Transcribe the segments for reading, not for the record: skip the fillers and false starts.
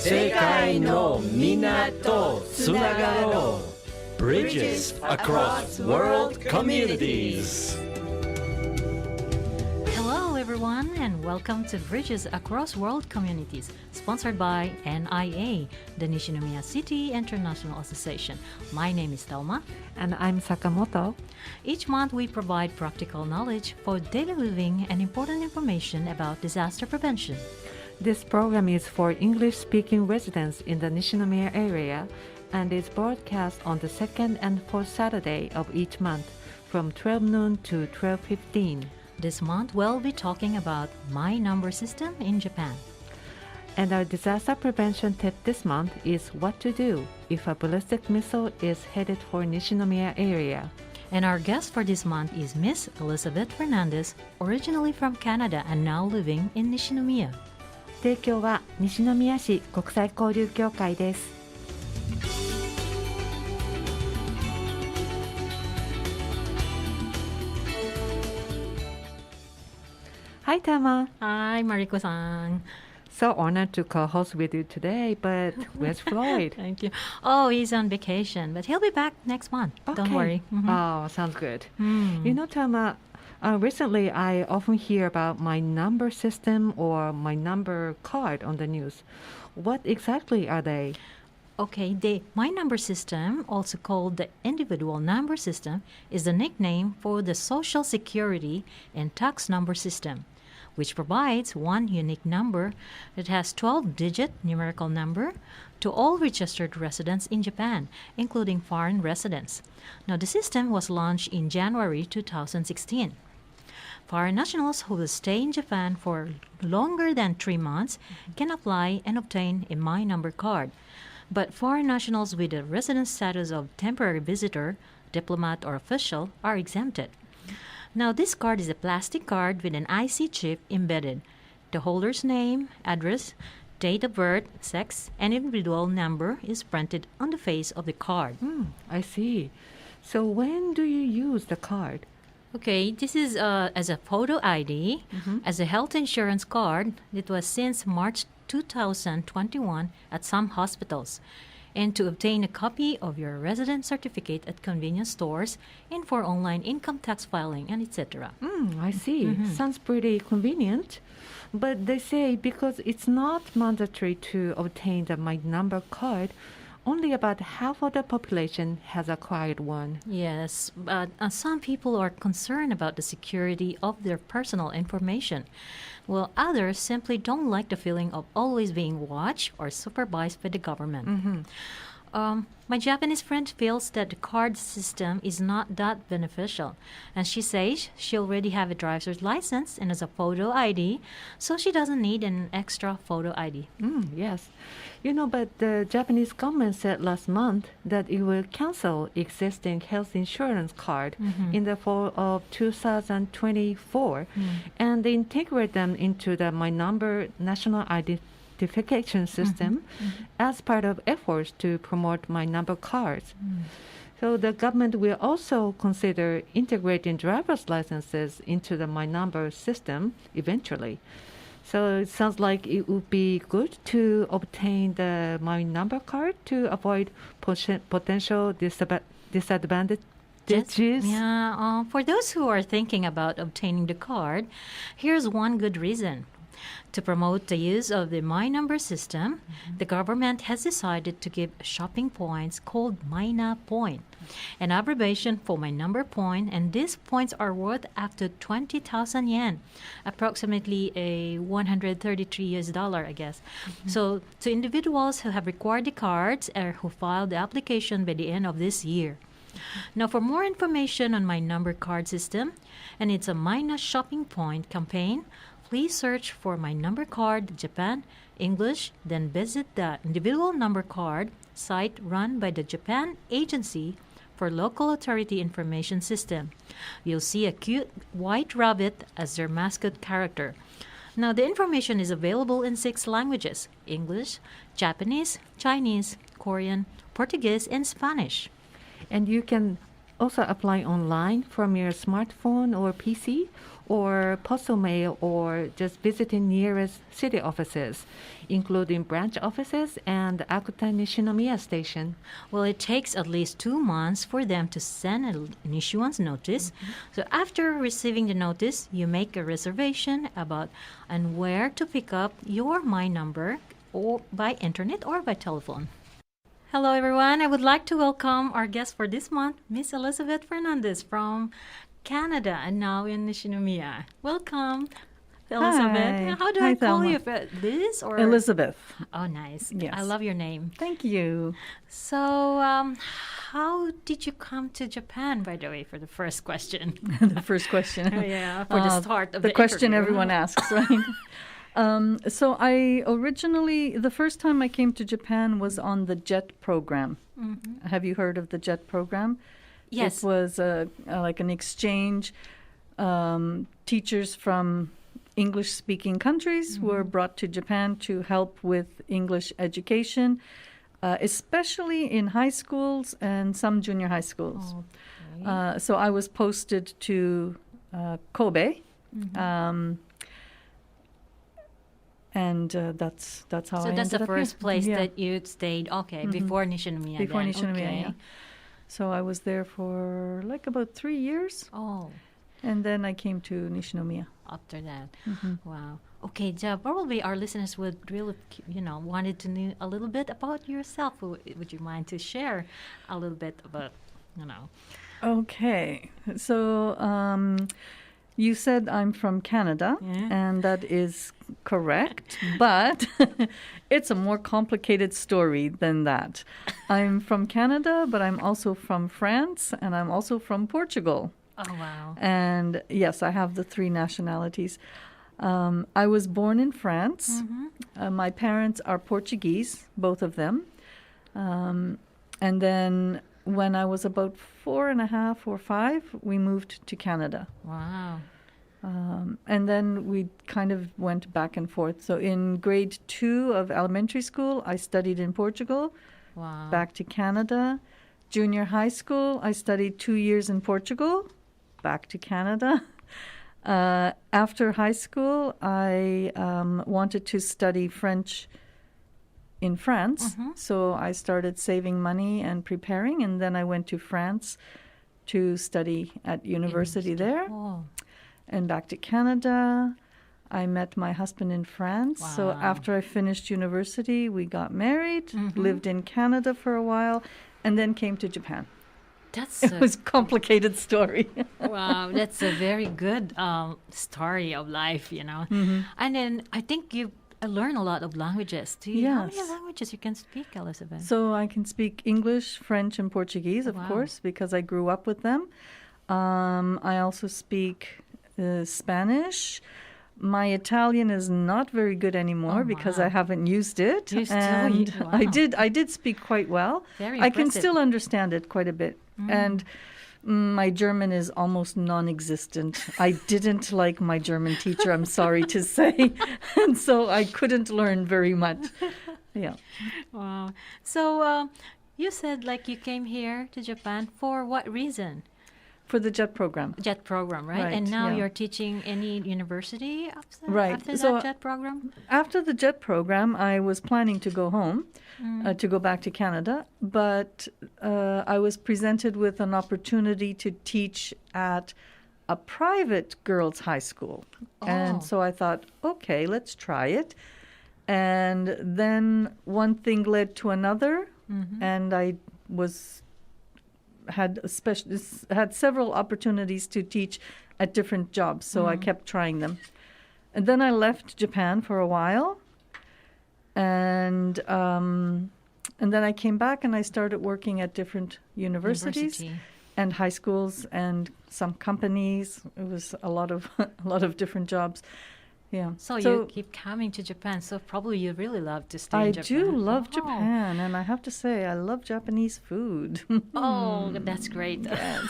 世界のみんなとつながろう Bridges across world communities. Hello everyone and welcome to Bridges Across World Communities, sponsored by NIA, the Nishinomiya City International Association. My name is Thelma. And I'm Sakamoto. Each month we provide practical knowledge for daily living and important information about disaster prevention. This program is for English-speaking residents in the Nishinomiya area and is broadcast on the second and fourth Saturday of each month from 12 noon to 12:15. This month we'll be talking about My Number system in Japan. And our disaster prevention tip this month is what to do if a ballistic missile is headed for Nishinomiya area. And our guest for this month is Miss Elizabeth Fernandez, originally from Canada and now living in Nishinomiya. 提供は西宮市国際交流協会です。Hi, Tama. Hi, Mariko-san. So honored to co-host with you today, but where's Floyd? Thank you. Oh, he's on vacation, but he'll be back next month. Okay. Don't worry. Oh, sounds good. You know, Tama, recently I often hear about my number system or my number card on the news. What exactly are they? Okay, the My Number system, also called the individual number system, is the nickname for the Social Security and tax number system, which provides one unique number that has 12-digit numerical number to all registered residents in Japan, including foreign residents. Now, the system was launched in January 2016. Foreign nationals who will stay in Japan for longer than 3 months can apply and obtain a My Number card. But foreign nationals with a resident status of temporary visitor, diplomat, or official are exempted. Now, this card is a plastic card with an IC chip embedded. The holder's name, address, date of birth, sex, and individual number is printed on the face of the card. I see. So when do you use the card? Okay, this is as a photo ID, as a health insurance card. It was since March 2021 at some hospitals. And to obtain a copy of your resident certificate at convenience stores and for online income tax filing and etc. I see. Sounds pretty convenient. But they say because it's not mandatory to obtain the My Number card, only about half of the population has acquired one. Yes, but some people are concerned about the security of their personal information, while others simply don't like the feeling of always being watched or supervised by the government. My Japanese friend feels that the card system is not that beneficial, and she says she already have a driver's license and has a photo ID, so she doesn't need an extra photo ID. Yes. You know, but the Japanese government said last month that it will cancel existing health insurance card in the fall of 2024 and integrate them into the My Number national identification system as part of efforts to promote My Number cards. So the government will also consider integrating driver's licenses into the My Number system eventually. So it sounds like it would be good to obtain the My Number card to avoid potential disadvantages. Yeah, for those who are thinking about obtaining the card, here's one good reason. To promote the use of the My Number system, the government has decided to give shopping points called Mina Point, an abbreviation for My Number Point, and these points are worth up to 20,000 yen, approximately a $133, I guess. So to individuals who have required the cards or who filed the application by the end of this year. Now, for more information on My Number card system and its a Mina Shopping Point campaign, please search for My Number Card Japan English, then visit the individual number card site run by the Japan Agency for Local Authority Information System. You'll see a cute white rabbit as their mascot character. Now, the information is available in 6 languages: English, Japanese, Chinese, Korean, Portuguese, and Spanish. And you can also apply online from your smartphone or PC, or postal mail, or just visiting nearest city offices, including branch offices and Akuta Nishinomiya Station. Well, it takes at least 2 months for them to send an issuance notice. So after receiving the notice, you make a reservation about and where to pick up your My Number, or by internet or by telephone. Hello, everyone. I would like to welcome our guest for this month, Miss Elizabeth Fernandez from Canada and now in Nishinomiya. Welcome, Elizabeth. Hi. How do Hi, I call Thelma. you? Liz or Elizabeth. Oh, nice. Yes. I love your name. Thank you. So, how did you come to Japan, by the way, for the first question? The first question. Yeah, for the start of the question interview. everyone asks, right? So I originally, the first time I came to Japan was on the JET program. Mm-hmm. Have you heard of the JET program? Yes. It was like an exchange. Teachers from English-speaking countries were brought to Japan to help with English education, especially in high schools and some junior high schools. Okay. So I was posted to Kobe, and that's how So I that's ended the up first here. place Yeah. that you stayed. Okay, before Nishinomiya. Before then. Nishinomiya, Okay. yeah. So I was there for like about 3 years, Oh, and then I came to Nishinomiya. after that. Wow. Okay, Ja, probably our listeners would really, wanted to know a little bit about yourself. Would you mind to share a little bit about, Okay, so you said I'm from Canada, Yeah. and that is correct, but it's a more complicated story than that. I'm from Canada, but I'm also from France, and I'm also from Portugal. Oh, wow. And yes, I have the 3 nationalities. I was born in France. My parents are Portuguese, both of them. And then when I was about 4.5 or 5, we moved to Canada. Wow. And then we kind of went back and forth. So in grade 2 of elementary school, I studied in Portugal, Wow. back to Canada. Junior high school, I studied 2 years in Portugal, back to Canada. After high school, I wanted to study French in France. So I started saving money and preparing, and then I went to France to study at university there. Oh, And back to Canada. I met my husband in France. So Wow. after I finished university, we got married, lived in Canada for a while, and then came to Japan. that's It was a complicated story. wow. That's a very good story of life, And then I think you learn a lot of languages. How many Yes. languages you can speak, Elizabeth? So I can speak English, French, and Portuguese, of Wow. course, because I grew up with them. I also speak Spanish. My Italian is not very good anymore Oh, because wow. I haven't used it. You still and wow. I did speak quite well. Very I can impressive. still understand it quite a bit. And my German is almost non-existent. I didn't like my German teacher, I'm sorry to say. And so I couldn't learn very much. Yeah. Wow. So you said like you came here to Japan for what reason? For the JET program. JET program, right? And Right, now yeah. you're teaching any university after, Right. after So, that JET program? After the JET program, I was planning to go home, to go back to Canada, but I was presented with an opportunity to teach at a private girls' high school. Oh. And so I thought, okay, let's try it. And then one thing led to another, and I had several opportunities to teach at different jobs, so I kept trying them. And then I left Japan for a while, and then I came back and I started working at different universities University. and high schools and some companies. It was a lot of different jobs. Yeah. So you keep coming to Japan, so probably you really love to stay I in Japan. do love Oh. Japan, and I have to say I love Japanese food. Oh, that's great. Yes.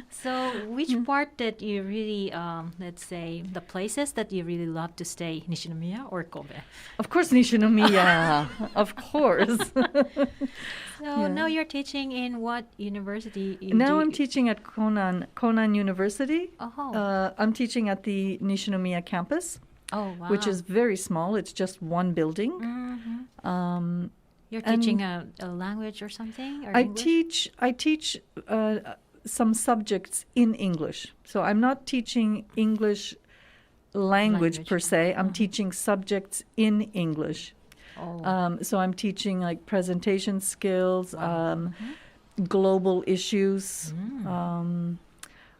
So which part that you really, let's say, the places that you really love to stay, Nishinomiya or Kobe? Of course, Nishinomiya. Of course. So now you're teaching in what university? Now I'm teaching at Konan University. Oh. I'm teaching at the Nishinomiya campus, Oh, wow. which is very small. It's just one building. You're teaching a language or something? Or I English? teach some subjects in English. So I'm not teaching English language per se. I'm teaching subjects in English. Oh. So I'm teaching like presentation skills, global issues,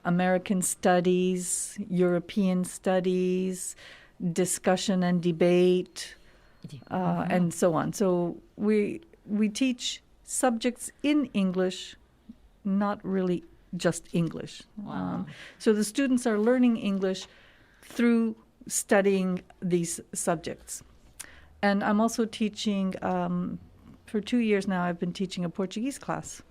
American studies, European studies, discussion and debate, and so on. So we teach subjects in English, not really just English. Wow. So the students are learning English through studying these subjects. And I'm also teaching, for 2 years now, I've been teaching a Portuguese class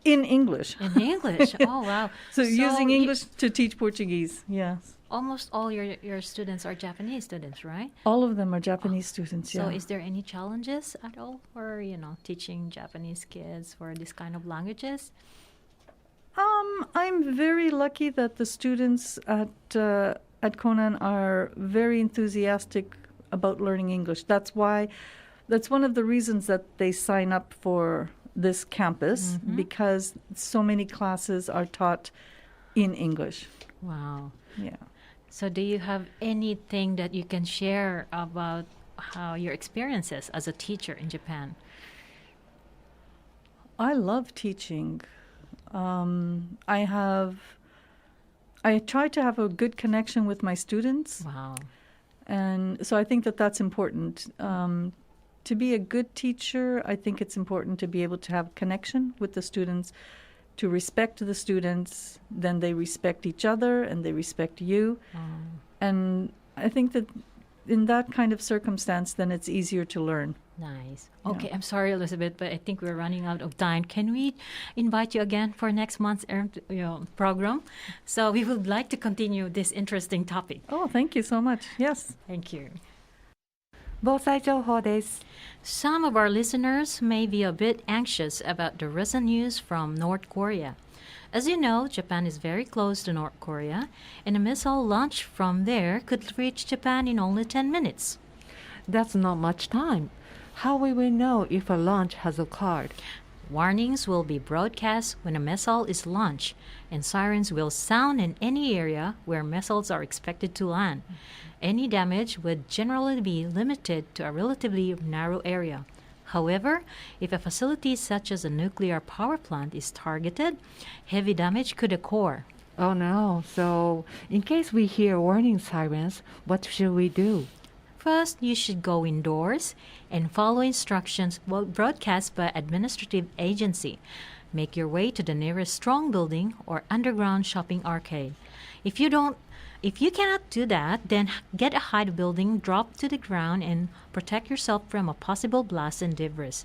in English. In English? Oh, wow. So using English to teach Portuguese, yes. Almost all your students are Japanese students, right? All of them are Japanese students, yeah. So is there any challenges at all for, teaching Japanese kids for this kind of languages? I'm very lucky that the students at Konan are very enthusiastic about learning English. That's one of the reasons that they sign up for this campus, because so many classes are taught in English. Wow. Yeah. So do you have anything that you can share about how your experiences as a teacher in Japan? I love teaching. I try to have a good connection with my students. Wow. And so I think that that's important. To be a good teacher, I think it's important to be able to have connection with the students, to respect the students, then they respect each other and they respect you. And I think that in that kind of circumstance, then it's easier to learn. Nice. Okay, I'm sorry, Elizabeth, but I think we're running out of time. Can we invite you again for next month's program? So we would like to continue this interesting topic. Oh, thank you so much. Yes. Thank you. 防災情報です。 Some of our listeners may be a bit anxious about the recent news from North Korea. As you know, Japan is very close to North Korea, and a missile launched from there could reach Japan in only 10 minutes. That's not much time. How will we know if a launch has occurred? Warnings will be broadcast when a missile is launched, and sirens will sound in any area where missiles are expected to land. Any damage would generally be limited to a relatively narrow area. However, if a facility such as a nuclear power plant is targeted, heavy damage could occur. Oh no. So, in case we hear warning sirens, what should we do? First, you should go indoors and follow instructions broadcast by administrative agency. Make your way to the nearest strong building or underground shopping arcade. If you cannot do that, then get a high building, drop to the ground, and protect yourself from a possible blast and debris.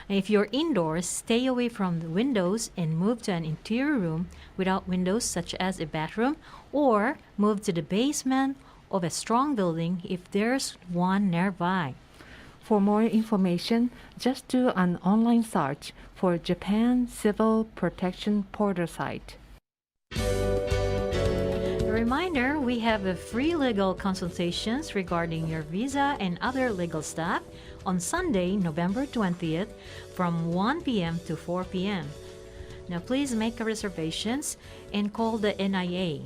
If you're indoors, stay away from the windows and move to an interior room without windows, such as a bathroom, or move to the basement of a strong building if there's one nearby. For more information, just do an online search for Japan Civil Protection Portal site. A reminder, we have a free legal consultations regarding your visa and other legal stuff on Sunday, November 20th from 1 p.m. to 4 p.m. Now please make reservations and call the NIA.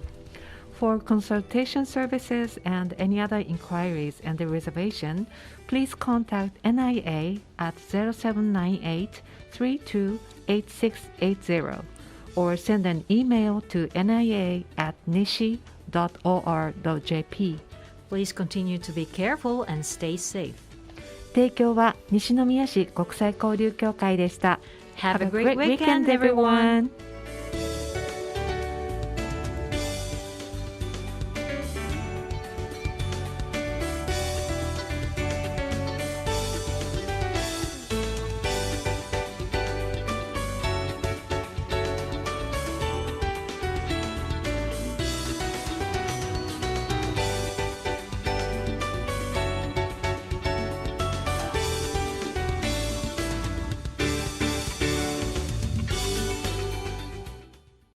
For consultation services and any other inquiries and the reservation, please contact NIA at 0798-328680 or send an email to nia@nishi.or.jp. Please continue to be careful and stay safe. 提供は西宮市国際交流協会でした。 Have a great weekend, everyone!